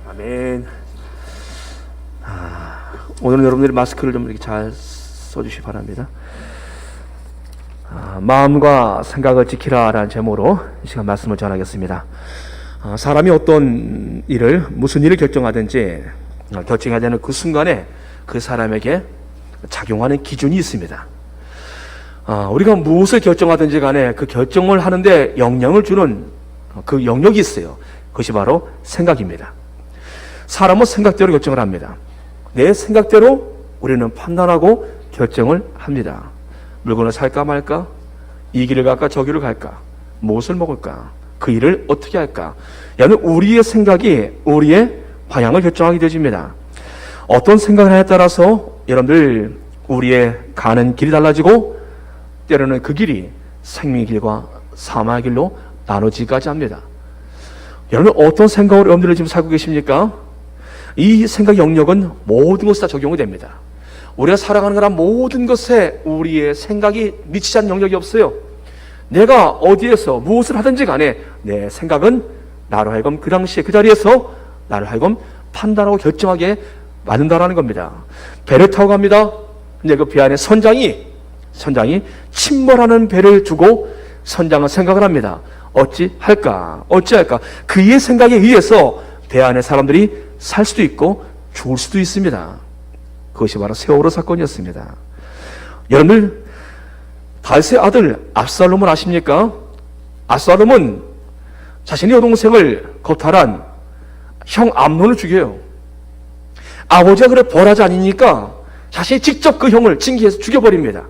아멘. 오늘은 여러분들이 마스크를 좀 이렇게 잘 써주시기 바랍니다. 마음과 생각을 지키라라는 제목으로 이 시간 말씀을 전하겠습니다. 사람이 어떤 일을, 무슨 일을 결정하든지 결정해야 되는 그 순간에 그 사람에게 작용하는 기준이 있습니다. 우리가 무엇을 결정하든지 간에 그 결정을 하는데 영향을 주는 그 영역이 있어요. 그것이 바로 생각입니다. 사람은 생각대로 결정을 합니다. 내 생각대로 우리는 판단하고 결정을 합니다. 물건을 살까 말까? 이 길을 갈까? 저 길을 갈까? 무엇을 먹을까? 그 일을 어떻게 할까? 여는 우리의 생각이 우리의 방향을 결정하게 되어집니다. 어떤 생각을 하냐에 따라서 여러분들 우리의 가는 길이 달라지고 때로는 그 길이 생명의 길과 사망의 길로 나눠지기까지 합니다. 여러분 어떤 생각으로 여러분들을 지금 살고 계십니까? 이 생각 영역은 모든 것에 다 적용이 됩니다. 우리가 살아가는 거란 모든 것에 우리의 생각이 미치지 않는 영역이 없어요. 내가 어디에서 무엇을 하든지 간에 내 생각은 나로 하여금 그 당시에 그 자리에서 나를 하여금 판단하고 결정하게 만든다라는 겁니다. 배를 타고 갑니다. 근데 그 배 안에 선장이 침몰하는 배를 두고 선장은 생각을 합니다. 어찌할까? 그의 생각에 의해서 배 안에 사람들이 살 수도 있고 죽을 수도 있습니다. 그것이 바로 세월호 사건이었습니다. 여러분들 다윗의 아들 압살롬을 아십니까? 압살롬은 자신의 여동생을 거탈한 형 암논을 죽여요. 아버지가 그래 벌하지 않으니까 자신이 직접 그 형을 징계해서 죽여버립니다.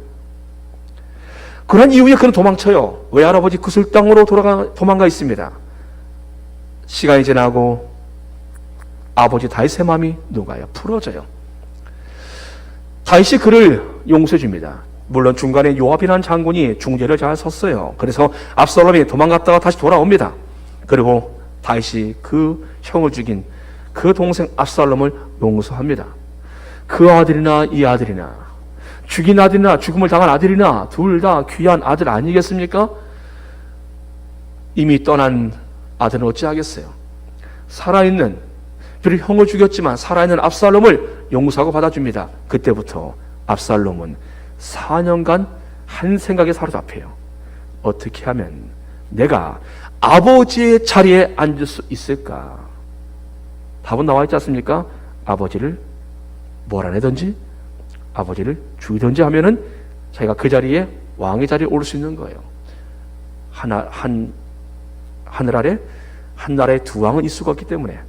그런 이후에 그는 도망쳐요. 외할아버지 구슬 땅으로 도망가 있습니다. 시간이 지나고 아버지 다윗의 마음이 녹아요. 풀어져요. 다윗이 그를 용서해 줍니다. 물론 중간에 요압이라는 장군이 중재를 잘 섰어요. 그래서 압살롬이 도망갔다가 다시 돌아옵니다. 그리고 다윗이 그 형을 죽인 그 동생 압살롬을 용서합니다. 그 아들이나 이 아들이나 죽인 아들이나 죽음을 당한 아들이나 둘 다 귀한 아들 아니겠습니까? 이미 떠난 아들은 어찌하겠어요? 살아있는, 비록 형을 죽였지만 살아있는 압살롬을 용서하고 받아줍니다. 그때부터 압살롬은 4년간 한 생각에 사로잡혀요. 어떻게 하면 내가 아버지의 자리에 앉을 수 있을까? 답은 나와 있지 않습니까? 아버지를 몰아내든지 아버지를 죽이든지 하면은 자기가 그 자리에 왕의 자리에 오를 수 있는 거예요. 하늘 아래 한 나라에 두 왕은 있을 수가 없기 때문에.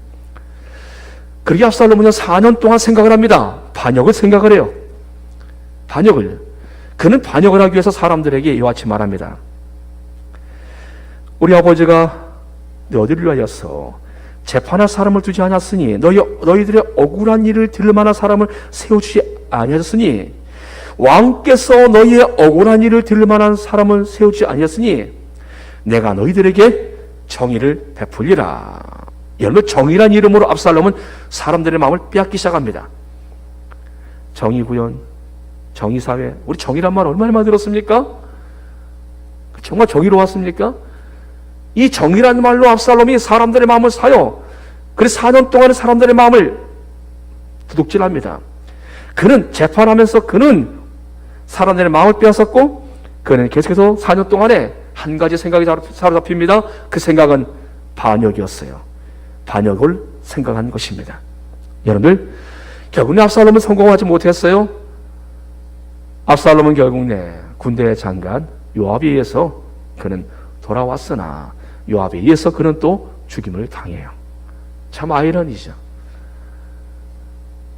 그렇게 압살롬은 4년 동안 생각을 합니다. 반역을 생각을 해요. 그는 반역을 하기 위해서 사람들에게 이와 같이 말합니다. 우리 아버지가 너희들을 위하여서 재판할 사람을 두지 않았으니 너희들의 억울한 일을 들을 만한 사람을 세워주지 아니하셨으니 왕께서 너희의 억울한 일을 들을 만한 사람을 세우지 아니하셨으니 내가 너희들에게 정의를 베풀리라. 여러분 정의란 이름으로 압살롬은 사람들의 마음을 빼앗기 시작합니다. 정의구현, 정의사회, 우리 정의란 말 얼마나 많이 들었습니까? 정말 정의로웠습니까? 이 정의란 말로 압살롬이 사람들의 마음을 사요. 그래서 4년 동안 사람들의 마음을 도둑질합니다. 그는 재판하면서 그는 사람들의 마음을 빼앗았고 그는 계속해서 4년 동안에 한 가지 생각이 사로잡힙니다. 그 생각은 반역이었어요. 반역을 생각한 것입니다. 여러분들 결국 압살롬은 성공하지 못했어요. 압살롬은 결국 군대 장관 요압에 의해서 그는 돌아왔으나 요압에 의해서 그는 또 죽임을 당해요. 참 아이러니죠.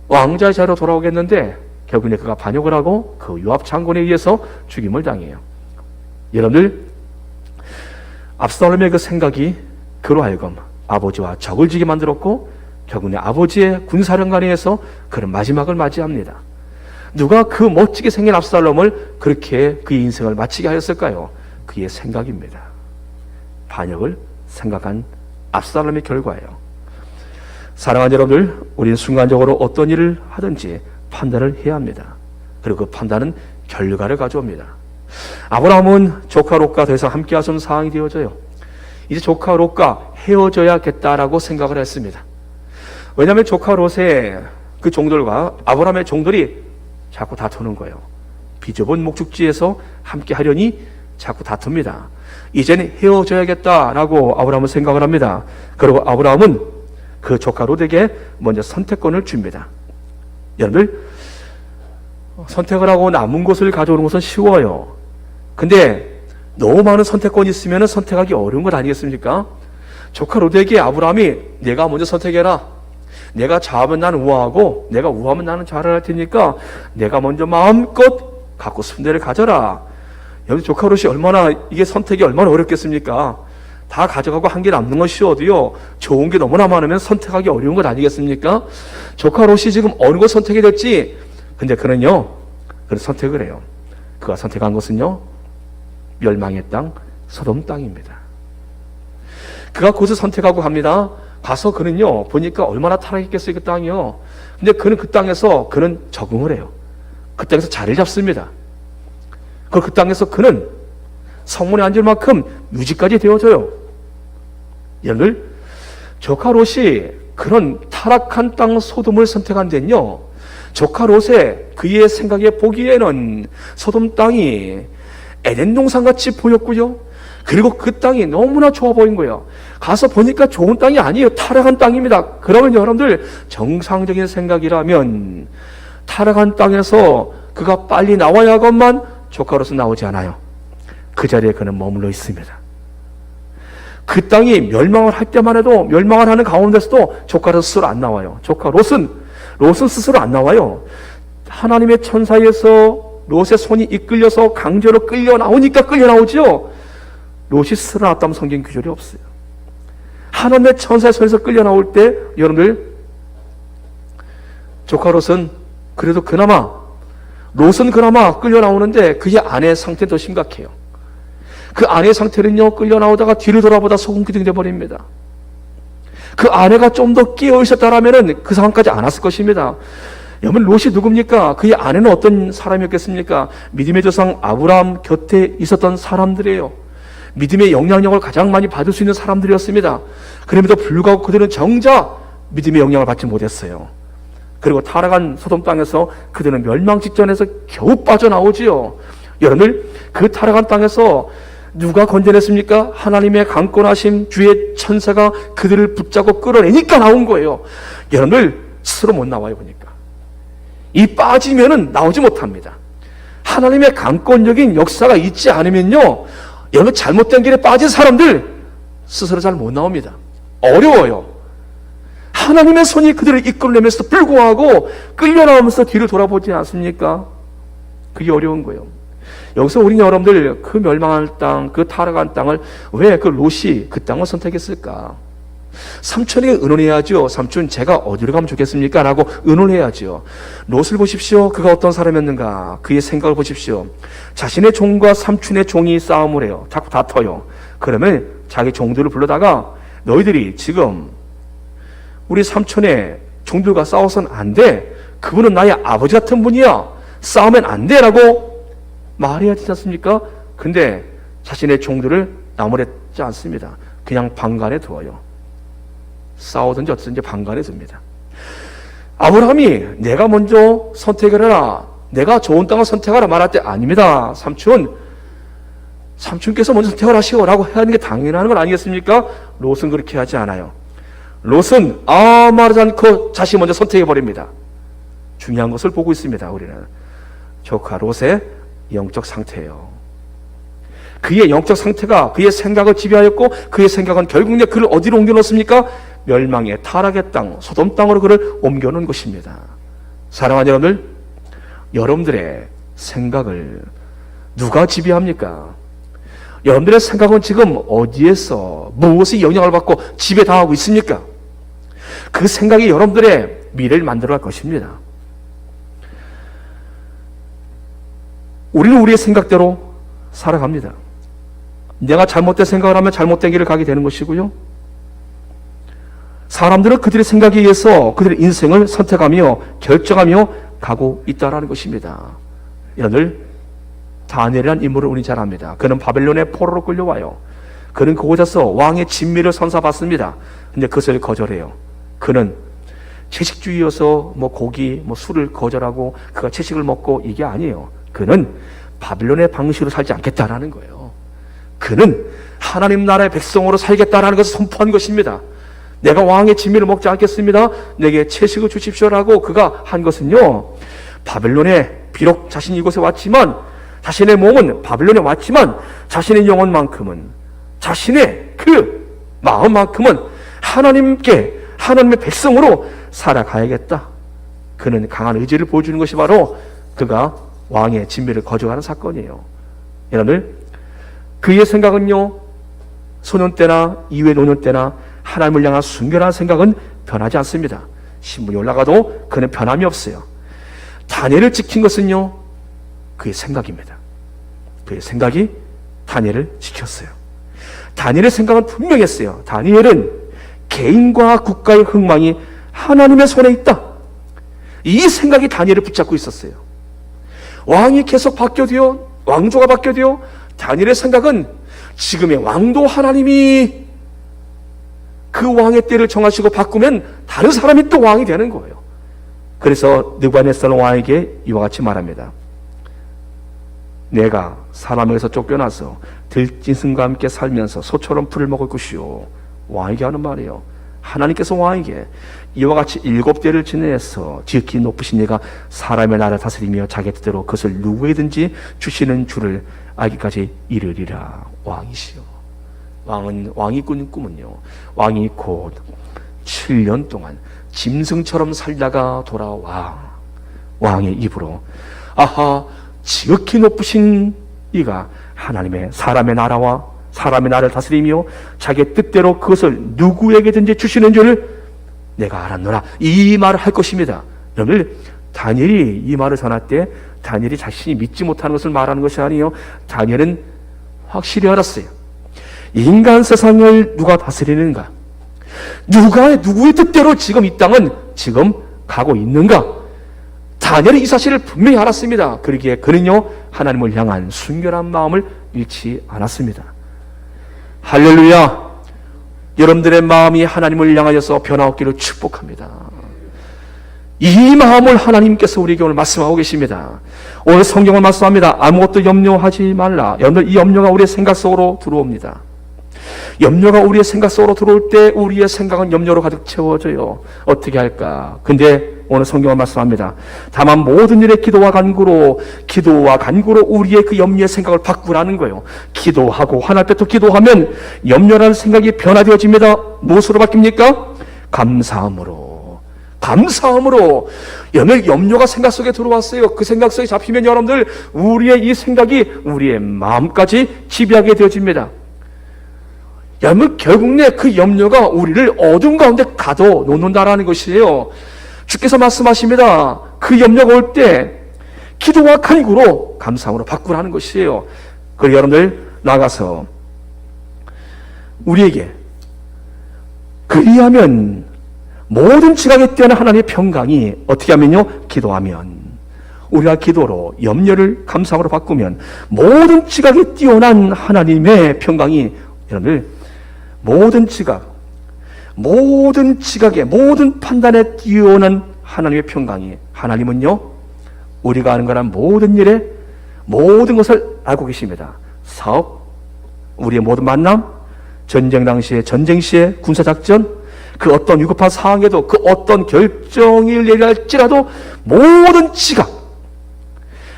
왕자의 자리로 돌아오겠는데 결국에 그가 반역을 하고 그 요압 장군에 의해서 죽임을 당해요. 여러분들 압살롬의 그 생각이 그로 하여금 아버지와 적을 지게 만들었고 결국에 아버지의 군사령관에 의해서 그는 마지막을 맞이합니다. 누가 그 멋지게 생긴 압살롬을 그렇게 그의 인생을 마치게 하였을까요? 그의 생각입니다. 반역을 생각한 압살롬의 결과예요. 사랑하는 여러분들, 우리는 순간적으로 어떤 일을 하든지 판단을 해야 합니다. 그리고 그 판단은 결과를 가져옵니다. 아브라함은 조카 롯과 더 이상 함께 할 수 없는 상황이 되어져요. 이제 조카 롯과 헤어져야겠다라고 생각을 했습니다. 왜냐하면 조카 롯의 그 종들과 아브라함의 종들이 자꾸 다투는 거예요. 비좁은 목축지에서 함께 하려니 자꾸 다툽니다. 이제는 헤어져야겠다라고 아브라함은 생각을 합니다. 그리고 아브라함은 그 조카 롯에게 먼저 선택권을 줍니다. 여러분들, 선택을 하고 남은 것을 가져오는 것은 쉬워요. 근데 너무 많은 선택권이 있으면 선택하기 어려운 것 아니겠습니까? 조카 롯에게 아브라함이 내가 먼저 선택해라. 내가 좌하면 나는 우하고 내가 우하면 나는 좌를 할 테니까 내가 먼저 마음껏 갖고 싶은 데를 가져라. 여기 조카 롯이 이게 선택이 얼마나 어렵겠습니까? 다 가져가고 한 개 남는 건 쉬워도요, 좋은 게 너무나 많으면 선택하기 어려운 것 아니겠습니까? 조카 롯이 지금 어느 것 선택이 될지, 근데 그는 선택을 해요. 그가 선택한 것은요, 멸망의 땅, 소돔 땅입니다. 그가 그것을 선택하고 갑니다. 가서 그는요, 보니까 얼마나 타락했겠어요, 그 땅이요. 근데 그는 그 땅에서 적응을 해요. 그 땅에서 자리를 잡습니다. 그리고 그 땅에서 그는 성문에 앉을 만큼 유지까지 되어져요. 여러분들, 조카 롯이 그런 타락한 땅 소돔을 선택한 데는요, 조카 롯의 그의 생각에 보기에는 소돔 땅이 에덴 동산같이 보였고요. 그리고 그 땅이 너무나 좋아 보인 거예요. 가서 보니까 좋은 땅이 아니에요. 타락한 땅입니다. 그러면 여러분들, 정상적인 생각이라면 타락한 땅에서 그가 빨리 나와야 하건만 조카 롯은 나오지 않아요. 그 자리에 그는 머물러 있습니다. 그 땅이 멸망을 할 때만 해도, 멸망을 하는 가운데서도 조카 롯은 스스로 안 나와요. 조카 롯은 스스로 안 나와요. 하나님의 천사에서 롯의 손이 이끌려서 강제로 끌려 나오니까 끌려 나오죠. 롯이 스스로 나왔다면 성경 구절이 없어요. 하나님의 천사의 손에서 끌려 나올 때, 여러분들, 조카 롯은 그나마 끌려 나오는데 그의 아내의 상태는 더 심각해요. 그 아내의 상태는요, 끌려 나오다가 뒤를 돌아보다 소금기둥이 되어버립니다. 그 아내가 좀 더 깨어 있었다라면 그 상황까지 안 왔을 것입니다. 여러분, 롯이 누굽니까? 그의 아내는 어떤 사람이었겠습니까? 믿음의 조상 아브라함 곁에 있었던 사람들이에요. 믿음의 영향력을 가장 많이 받을 수 있는 사람들이었습니다. 그럼에도 불구하고 그들은 정작 믿음의 영향을 받지 못했어요. 그리고 타락한 소돔 땅에서 그들은 멸망 직전에서 겨우 빠져나오지요. 여러분들, 그 타락한 땅에서 누가 건져냈습니까? 하나님의 강권하심, 주의 천사가 그들을 붙잡고 끌어내니까 나온 거예요. 여러분들, 스스로 못 나와요. 보니까 이 빠지면은 나오지 못합니다. 하나님의 강권적인 역사가 있지 않으면요, 여러분, 잘못된 길에 빠진 사람들 스스로 잘 못 나옵니다. 어려워요. 하나님의 손이 그들을 이끌어내면서도 불구하고 끌려나오면서 뒤를 돌아보지 않습니까? 그게 어려운 거예요. 여기서 우리 여러분들, 그 멸망할 땅, 그 타락한 땅을 왜 그 롯이 그 땅을 선택했을까? 삼촌에게 의논해야죠. 삼촌, 제가 어디로 가면 좋겠습니까? 라고 의논해야죠. 롯을 보십시오. 그가 어떤 사람이었는가? 그의 생각을 보십시오. 자신의 종과 삼촌의 종이 싸움을 해요. 자꾸 다퉈요. 그러면 자기 종들을 불러다가, 너희들이 지금 우리 삼촌의 종들과 싸워서는 안 돼. 그분은 나의 아버지 같은 분이야. 싸우면 안 돼. 라고 말해야 되지 않습니까? 근데 자신의 종들을 나무랬지 않습니다. 그냥 방간에 두어요. 싸우든지 어쩌든지 방간에 둡니다. 아브라함이 내가 먼저 선택을 해라, 내가 좋은 땅을 선택하라 말할 때, 아닙니다. 삼촌께서 먼저 선택을 하시오 라고 해야 하는 게 당연한 건 아니겠습니까? 롯은 그렇게 하지 않아요. 롯은 아무 말하지 않고 자신이 먼저 선택해버립니다. 중요한 것을 보고 있습니다. 우리는 조카 롯의 영적 상태예요. 그의 영적 상태가 그의 생각을 지배하였고, 그의 생각은 결국 그를 어디로 옮겨놓습니까? 멸망의 타락의 땅, 소돔 땅으로 그를 옮겨놓은 것입니다. 사랑하는 여러분들, 여러분들의 생각을 누가 지배합니까? 여러분들의 생각은 지금 어디에서 무엇의 영향을 받고 지배당하고 있습니까? 그 생각이 여러분들의 미래를 만들어갈 것입니다. 우리는 우리의 생각대로 살아갑니다. 내가 잘못된 생각을 하면 잘못된 길을 가게 되는 것이고요. 사람들은 그들의 생각에 의해서 그들의 인생을 선택하며 결정하며 가고 있다는 것입니다. 여러분들, 다니엘이라는 인물을 우리 잘 압니다. 그는 바벨론의 포로로 끌려와요. 그는 그곳에서 왕의 진미를 선사받습니다. 근데 그것을 거절해요. 그는 채식주의여서 뭐 고기, 뭐 술을 거절하고 그가 채식을 먹고 이게 아니에요. 그는 바빌론의 방식으로 살지 않겠다라는 거예요. 그는 하나님 나라의 백성으로 살겠다라는 것을 선포한 것입니다. 내가 왕의 진미를 먹지 않겠습니다. 내게 채식을 주십시오라고 그가 한 것은요, 바벨론에 비록 자신이 이곳에 왔지만, 자신의 몸은 바벨론에 왔지만 자신의 영혼만큼은, 자신의 그 마음만큼은 하나님께, 하나님의 백성으로 살아가야겠다. 그는 강한 의지를 보여주는 것이 바로 그가 왕의 진미를 거절하는 사건이에요. 여러분들, 그의 생각은요, 소년 때나 이후의 노년 때나 하나님을 향한 순결한 생각은 변하지 않습니다. 신분이 올라가도 그는 변함이 없어요. 다니엘을 지킨 것은요, 그의 생각입니다. 그의 생각이 다니엘을 지켰어요. 다니엘의 생각은 분명했어요. 다니엘은 개인과 국가의 흥망이 하나님의 손에 있다. 이 생각이 다니엘을 붙잡고 있었어요. 왕이 계속 바뀌어도요, 왕조가 바뀌어도요, 다니엘의 생각은 지금의 왕도 하나님이 그 왕의 때를 정하시고 바꾸면 다른 사람이 또 왕이 되는 거예요. 그래서 느부갓네살 왕에게 이와 같이 말합니다. 내가 사람에게서 쫓겨나서 들짐승과 함께 살면서 소처럼 풀을 먹을 것이요. 왕에게 하는 말이에요. 하나님께서 왕에게 이와 같이 7대를 지내서 지극히 높으신 이가 사람의 나라를 다스리며 자기 뜻대로 그것을 누구에든지 주시는 줄을 알기까지 이르리라. 왕이시여. 왕이 꾸는 꿈은요, 왕이 곧 7년 동안 짐승처럼 살다가 돌아와 왕의 입으로, 아하, 지극히 높으신 이가 하나님의 사람의 나라와 사람의 나라를 다스리며 자기의 뜻대로 그것을 누구에게든지 주시는 줄을 내가 알았노라, 이 말을 할 것입니다. 여러분, 다니엘이 이 말을 전할 때 다니엘이 자신이 믿지 못하는 것을 말하는 것이 아니에요. 다니엘은 확실히 알았어요. 인간 세상을 누가 다스리는가? 누구의 뜻대로 지금 이 땅은 지금 가고 있는가? 다니엘이 이 사실을 분명히 알았습니다. 그러기에 그는요, 하나님을 향한 순결한 마음을 잃지 않았습니다. 할렐루야! 여러분들의 마음이 하나님을 향하여서 변화없기를 축복합니다. 이 마음을 하나님께서 우리에게 오늘 말씀하고 계십니다. 오늘 성경을 말씀합니다. 아무것도 염려하지 말라. 여러분들, 이 염려가 우리의 생각 속으로 들어옵니다. 염려가 우리의 생각 속으로 들어올 때 우리의 생각은 염려로 가득 채워져요. 어떻게 할까? 근데 오늘 성경은 말씀합니다. 다만 모든 일에 기도와 간구로 우리의 그 염려의 생각을 바꾸라는 거예요. 기도하고 하나님 앞에 또 기도하면 염려라는 생각이 변화되어집니다. 무엇으로 바뀝니까? 감사함으로. 여러분, 염려가 생각 속에 들어왔어요. 그 생각 속에 잡히면 여러분들, 우리의 이 생각이 우리의 마음까지 지배하게 되어집니다. 여러분, 결국 그 염려가 우리를 어둠 가운데 가둬놓는다라는 것이에요. 주께서 말씀하십니다. 그 염려가 올 때 기도와 간구로 감사함으로 바꾸라는 것이에요. 그리고 여러분들, 나가서 우리에게 그리하면 모든 지각에 뛰어난 하나님의 평강이 어떻게 하면요, 기도하면, 우리가 기도로 염려를 감사함으로 바꾸면 모든 지각에 뛰어난 하나님의 평강이, 여러분들, 모든 지각에, 모든 판단에 뛰어난 하나님의 평강이, 하나님은요, 우리가 하는 거란 모든 일에 모든 것을 알고 계십니다. 사업, 우리의 모든 만남, 전쟁 당시에, 전쟁 시에 군사작전, 그 어떤 위급한 상황에도, 그 어떤 결정을 내려야 할지라도 모든 지각,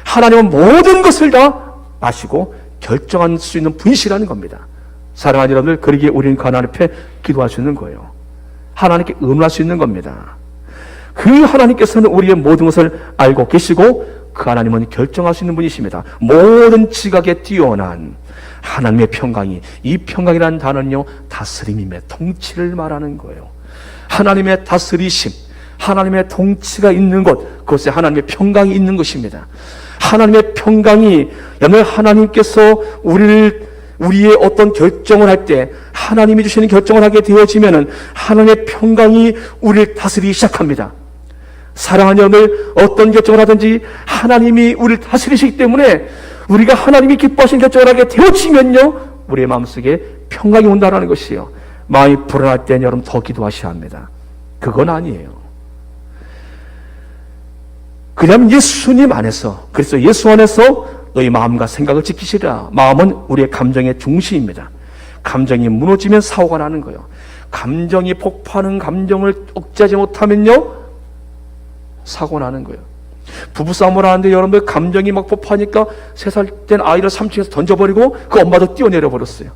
하나님은 모든 것을 다 아시고 결정할 수 있는 분이시라는 겁니다. 사랑하는 여러분들, 그러기에 우리는 그 하나님 앞에 기도할 수 있는 거예요. 하나님께 의논할 수 있는 겁니다. 그 하나님께서는 우리의 모든 것을 알고 계시고 그 하나님은 결정할 수 있는 분이십니다. 모든 지각에 뛰어난 하나님의 평강이, 이 평강이라는 단어는요, 다스림임의 통치를 말하는 거예요. 하나님의 다스리심, 하나님의 통치가 있는 곳, 그곳에 하나님의 평강이 있는 것입니다. 하나님의 평강이, 여러분, 하나님께서 우리의 어떤 결정을 할 때 하나님이 주시는 결정을 하게 되어지면은 하나님의 평강이 우리를 다스리기 시작합니다. 사랑하는 여러분들, 어떤 결정을 하든지 하나님이 우리를 다스리시기 때문에 우리가 하나님이 기뻐하신 결정을 하게 되어지면요, 우리의 마음속에 평강이 온다는 것이에요. 마음이 불안할 때는 여러분 더 기도하셔야 합니다. 그건 아니에요. 그냥 예수님 안에서, 그래서 예수 안에서 너희 마음과 생각을 지키시라. 마음은 우리의 감정의 중심입니다. 감정이 무너지면 사고가 나는 거예요. 감정이 폭발하는 감정을 억제하지 못하면요, 사고 나는 거예요. 부부싸움을 하는데 여러분들 감정이 막 폭발하니까 3살 된 아이를 3층에서 던져버리고 그 엄마도 뛰어내려 버렸어요.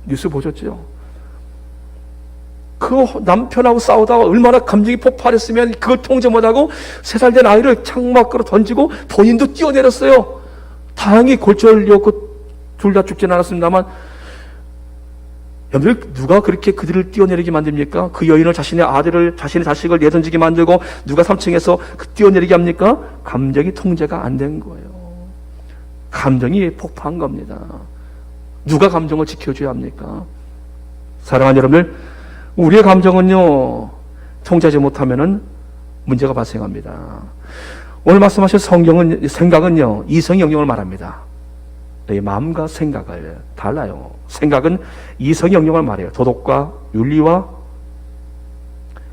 뉴스 보셨죠? 그 남편하고 싸우다가 얼마나 감정이 폭발했으면 그걸 통제 못하고 3살 된 아이를 창밖으로 던지고 본인도 뛰어내렸어요. 다행히 골절이었고 둘 다 죽진 않았습니다만, 여러분들 누가 그렇게 그들을 뛰어내리게 만듭니까? 그 여인을 자신의 아들을, 자신의 자식을 내던지게 만들고 누가 3층에서 뛰어내리게 합니까? 감정이 통제가 안 된 거예요. 감정이 폭파한 겁니다. 누가 감정을 지켜줘야 합니까? 사랑하는 여러분들, 우리의 감정은요, 통제하지 못하면은 문제가 발생합니다. 오늘 말씀하신 생각은요, 이성 영역을 말합니다. 내 마음과 생각을 달라요. 생각은 이성 영역을 말해요. 도덕과 윤리와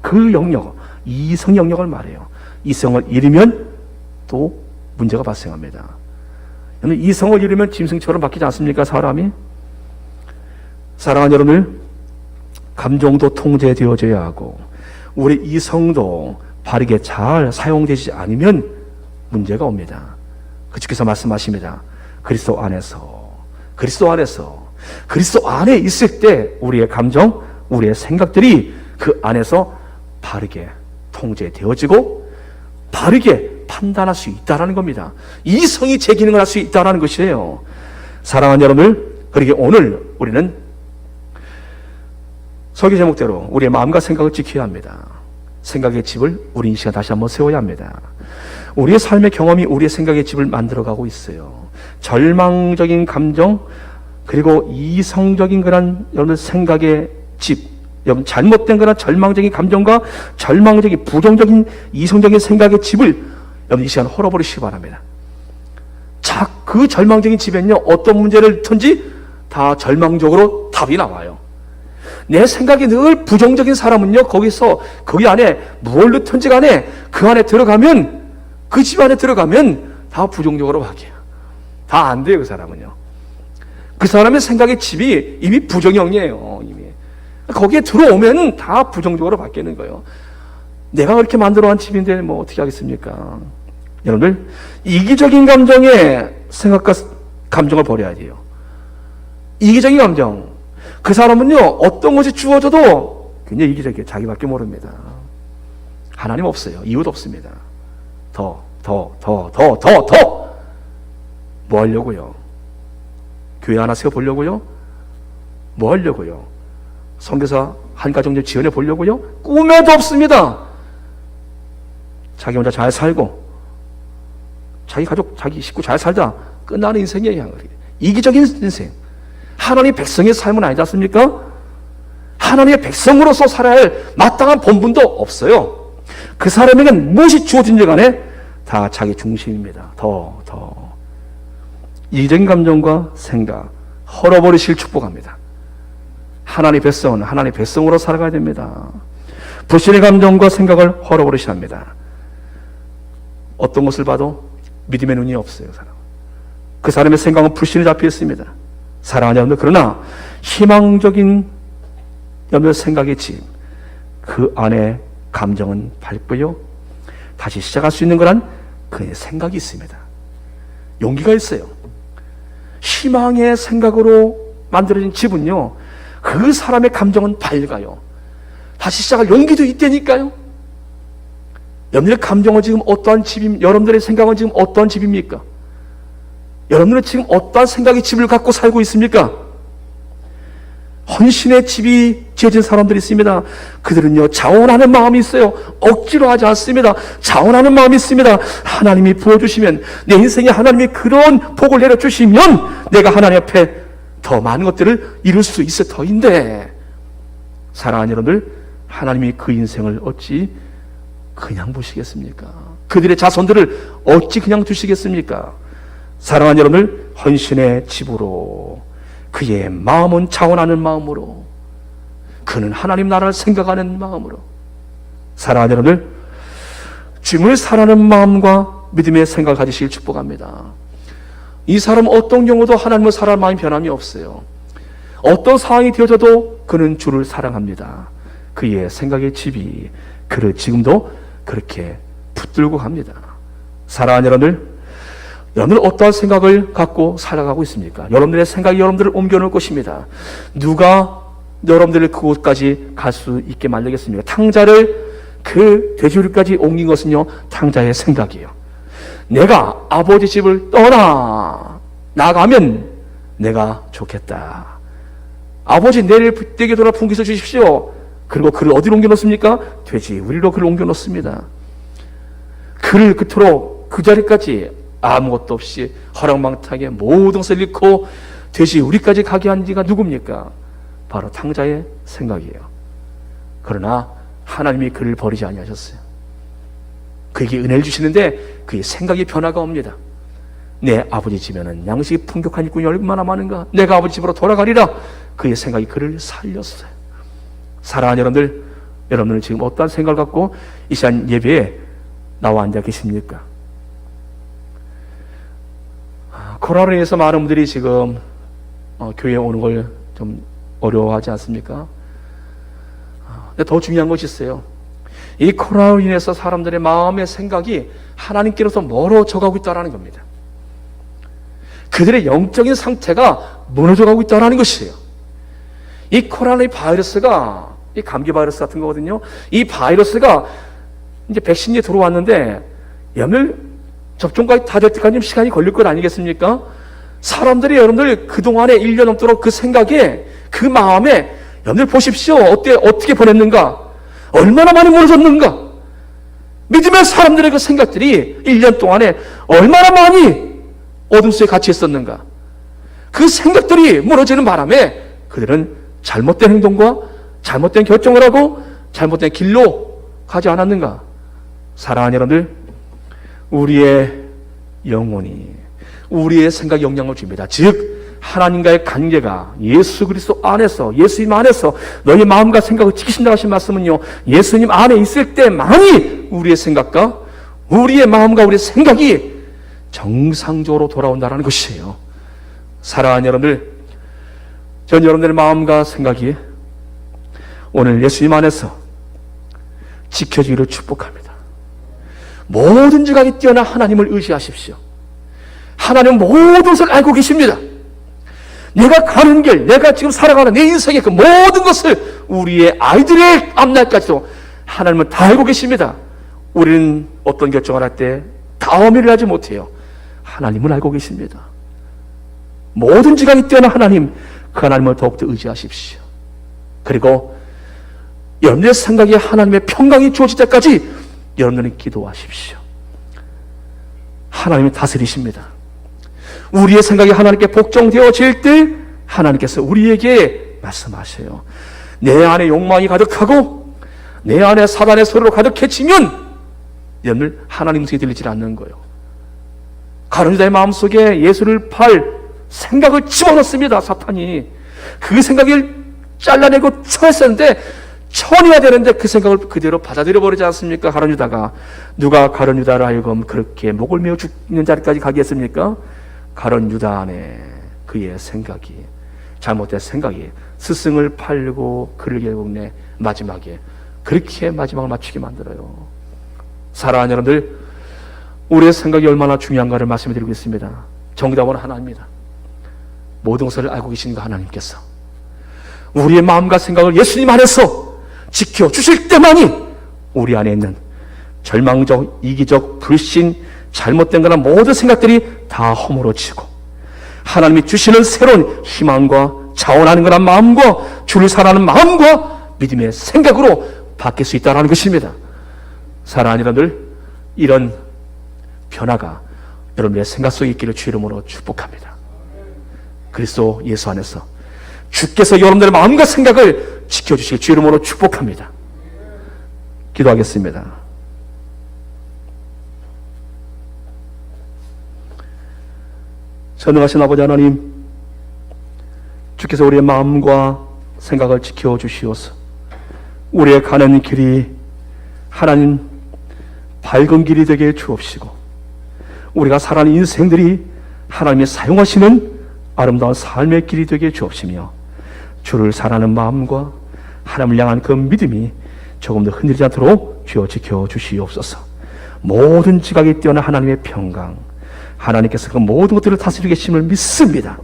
그 영역, 이성 영역을 말해요. 이성을 잃으면 또 문제가 발생합니다. 이성을 잃으면 짐승처럼 바뀌지 않습니까, 사람이? 사랑하는 여러분들, 감정도 통제되어져야 하고 우리 이성도 바르게 잘 사용되지 않으면 문제가 옵니다. 주께서 말씀하십니다. 그리스도 안에 있을 때 우리의 감정, 우리의 생각들이 그 안에서 바르게 통제되어지고 바르게 판단할 수 있다는 겁니다. 이성이 제 기능을 할 수 있다는 것이에요. 사랑하는 여러분들, 그러기에 오늘 우리는 설교 제목대로 우리의 마음과 생각을 지켜야 합니다. 생각의 집을 우리 이 시간 다시 한번 세워야 합니다. 우리의 삶의 경험이 우리의 생각의 집을 만들어가고 있어요. 절망적인 감정, 그리고 이성적인 그런 여러분 생각의 집, 여러분 잘못된 그런 절망적인 감정과 절망적인 부정적인 이성적인 생각의 집을 여러분 이 시간 헐어버리시기 바랍니다. 자, 그 절망적인 집에는요, 어떤 문제를 든지 다 절망적으로 답이 나와요. 내 생각이 늘 부정적인 사람은요, 거기 안에 뭘 넣든지 간에 그 안에 들어가면, 그 집 안에 들어가면 다 부정적으로 바뀌어요. 다 안 돼요, 그 사람은요. 그 사람의 생각의 집이 이미 부정형이에요, 이미. 거기에 들어오면 다 부정적으로 바뀌는 거예요. 내가 그렇게 만들어한 집인데 뭐 어떻게 하겠습니까? 여러분들, 이기적인 감정에 생각과 감정을 버려야 돼요. 이기적인 감정. 그 사람은요, 어떤 것이 주어져도 굉장히 이기적이에요. 자기밖에 모릅니다. 하나님 없어요. 이웃 없습니다. 더. 뭐 하려고요? 교회 하나 세워보려고요? 뭐 하려고요? 선교사 한 가정 좀 지원해 보려고요? 꿈에도 없습니다. 자기 혼자 잘 살고, 자기 가족, 자기 식구 잘 살자. 끝나는 인생이에요. 이기적인 인생. 하나님의 백성의 삶은 아니지 않습니까? 하나님의 백성으로서 살아야 할 마땅한 본분도 없어요. 그 사람에겐 무엇이 주어진지 간에 다 자기 중심입니다. 이기적인 감정과 생각 헐어버리실 축복합니다. 하나님의 백성은 하나님의 백성으로 살아가야 됩니다. 불신의 감정과 생각을 헐어버리셔야 합니다. 어떤 것을 봐도 믿음의 눈이 없어요, 사람. 그 사람의 생각은 불신에 잡혀 있습니다. 사랑하는 여러분들, 그러나 희망적인 여러분의 생각의 집, 그 안에 감정은 밝고요, 다시 시작할 수 있는 거란 그의 생각이 있습니다. 용기가 있어요. 희망의 생각으로 만들어진 집은요, 그 사람의 감정은 밝아요. 다시 시작할 용기도 있다니까요. 여러분들의 감정은 지금 어떠한 집입니까? 여러분들의 생각은 지금 어떠한 집입니까? 여러분들은 지금 어떠한 생각의 집을 갖고 살고 있습니까? 헌신의 집이 지어진 사람들이 있습니다. 그들은요, 자원하는 마음이 있어요. 억지로 하지 않습니다. 자원하는 마음이 있습니다. 하나님이 부어주시면, 내 인생에 하나님이 그런 복을 내려주시면 내가 하나님 앞에 더 많은 것들을 이룰 수 있을 터인데, 사랑하는 여러분들, 하나님이 그 인생을 어찌 그냥 보시겠습니까? 그들의 자손들을 어찌 그냥 두시겠습니까? 사랑하는 여러분들, 헌신의 집으로, 그의 마음은 자원하는 마음으로, 그는 하나님 나라를 생각하는 마음으로, 사랑하는 여러분들, 주님을 사랑하는 마음과 믿음의 생각을 가지시길 축복합니다. 이 사람은 어떤 경우도 하나님을 사랑하는 마음이 변함이 없어요. 어떤 상황이 되어져도 그는 주를 사랑합니다. 그의 생각의 집이 그를 지금도 그렇게 붙들고 갑니다. 사랑하는 여러분들 어떠한 생각을 갖고 살아가고 있습니까? 여러분들의 생각이 여러분들을 옮겨놓을 것입니다. 누가 여러분들을 그곳까지 갈 수 있게 만들겠습니까? 탕자를 그 돼지우리까지 옮긴 것은요, 탕자의 생각이에요. 내가 아버지 집을 나가면 내가 좋겠다. 아버지 내일 내게 돌아 분깃을 주십시오. 그리고 그를 어디로 옮겨놓습니까? 돼지우리로 그를 옮겨놓습니다. 그를 그토록 그 자리까지 아무것도 없이 허랑방탕하게 모든 것을 잃고 돼지우리까지 가게 한 지가 누굽니까? 바로 탕자의 생각이에요. 그러나 하나님이 그를 버리지 아니하셨어요. 그에게 은혜를 주시는데 그의 생각이 변화가 옵니다. 내 아버지 집에는 양식이 풍족한 일꾼이 얼마나 많은가? 내가 아버지 집으로 돌아가리라. 그의 생각이 그를 살렸어요. 사랑하는 여러분들은 지금 어떠한 생각을 갖고 이 시간 예배에 나와 앉아 계십니까? 코로나로 인해서 많은 분들이 지금 교회에 오는 걸 좀 어려워하지 않습니까? 근데 더 중요한 것이 있어요. 이 코로나로 인해서 사람들의 마음의 생각이 하나님께로서 멀어져 가고 있다는 겁니다. 그들의 영적인 상태가 무너져 가고 있다는 것이에요. 이 코로나 바이러스가, 이 감기 바이러스 같은 거거든요. 이 바이러스가 이제 백신이 들어왔는데 여러분들 접종까지 다 될 때까지 좀 시간이 걸릴 것 아니겠습니까? 사람들이 여러분들 그동안에 1년 넘도록 그 생각에, 그 마음에, 여러분들 보십시오. 어떻게 보냈는가? 얼마나 많이 무너졌는가? 믿음의 사람들의 그 생각들이 1년 동안에 얼마나 많이 어둠 속에 갇혀 있었는가? 그 생각들이 무너지는 바람에 그들은 잘못된 행동과 잘못된 결정을 하고 잘못된 길로 가지 않았는가? 사랑하는 여러분들, 우리의 영혼이 우리의 생각에 영향을 줍니다. 즉 하나님과의 관계가 예수 그리스도 안에서, 예수님 안에서 너희 마음과 생각을 지키신다고 하신 말씀은요, 예수님 안에 있을 때만이 우리의 생각과 우리의 마음과 우리의 생각이 정상적으로 돌아온다는 것이에요. 사랑하는 여러분들, 전 여러분들의 마음과 생각이 오늘 예수님 안에서 지켜지기를 축복합니다. 모든 지각이 뛰어난 하나님을 의지하십시오. 하나님은 모든 것을 알고 계십니다. 내가 가는 길, 내가 지금 살아가는 내 인생의 그 모든 것을 우리의 아이들의 앞날까지도 하나님은 다 알고 계십니다. 우리는 어떤 결정을 할 때 다음일을 하지 못해요. 하나님은 알고 계십니다. 모든 지각이 뛰어난 하나님, 그 하나님을 더욱더 의지하십시오. 그리고 여러분의 생각에 하나님의 평강이 주어질 때까지 여러분들은 기도하십시오. 하나님이 다스리십니다. 우리의 생각이 하나님께 복종되어질 때 하나님께서 우리에게 말씀하세요. 내 안에 욕망이 가득하고 내 안에 사단의 소리로 가득해지면 여러분들 하나님 음성이 들리지 않는 거예요. 가룟 유다의 마음속에 예수를 팔 생각을 집어넣습니다. 사탄이 그 생각을 잘라내고 쳐냈었는데, 처리해야 되는데 그 생각을 그대로 받아들여 버리지 않습니까? 가룟 유다가. 누가 가룟 유다를 하여금 그렇게 목을 메어 죽는 자리까지 가게 했습니까? 가룟 유다 안에 그의 생각이, 잘못된 생각이 스승을 팔고 그를 결국 내 마지막에 그렇게 마지막을 맞추게 만들어요. 사랑하는 여러분들, 우리의 생각이 얼마나 중요한가를 말씀을 드리고 있습니다. 정답은 하나입니다. 모든 것을 알고 계신가 하나님께서 우리의 마음과 생각을 예수님 안에서 지켜주실 때만이 우리 안에 있는 절망적, 이기적, 불신, 잘못된 거나 모든 생각들이 다 허물어지고 하나님이 주시는 새로운 희망과 자원하는 거란 마음과 주를 사랑하는 마음과 믿음의 생각으로 바뀔 수 있다는 것입니다. 사랑하는 여러분들, 이런 변화가 여러분의 생각 속에 있기를 주 이름으로 축복합니다. 그리스도 예수 안에서 주께서 여러분들의 마음과 생각을 지켜주시길 주 이름으로 축복합니다. 기도하겠습니다. 전능하신 아버지 하나님, 주께서 우리의 마음과 생각을 지켜주시옵소서. 우리의 가는 길이 하나님 밝은 길이 되게 해 주옵시고, 우리가 살아가는 인생들이 하나님이 사용하시는 아름다운 삶의 길이 되게 해 주옵시며, 주를 사랑하는 마음과 하나님을 향한 그 믿음이 조금 더 흔들리지 않도록 주여 지켜 주시옵소서. 모든 지각이 뛰어난 하나님의 평강, 하나님께서 그 모든 것들을 다스리고 계심을 믿습니다.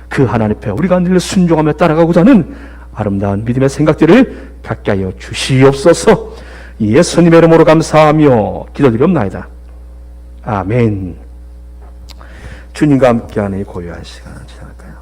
그 하나님 앞에 우리가 늘 순종하며 따라가고자 하는 아름다운 믿음의 생각들을 갖게 하여 주시옵소서. 예수님의 이름으로 감사하며 기도드리옵나이다. 아멘. 주님과 함께하는 이 고요한 시간 지나갈까요?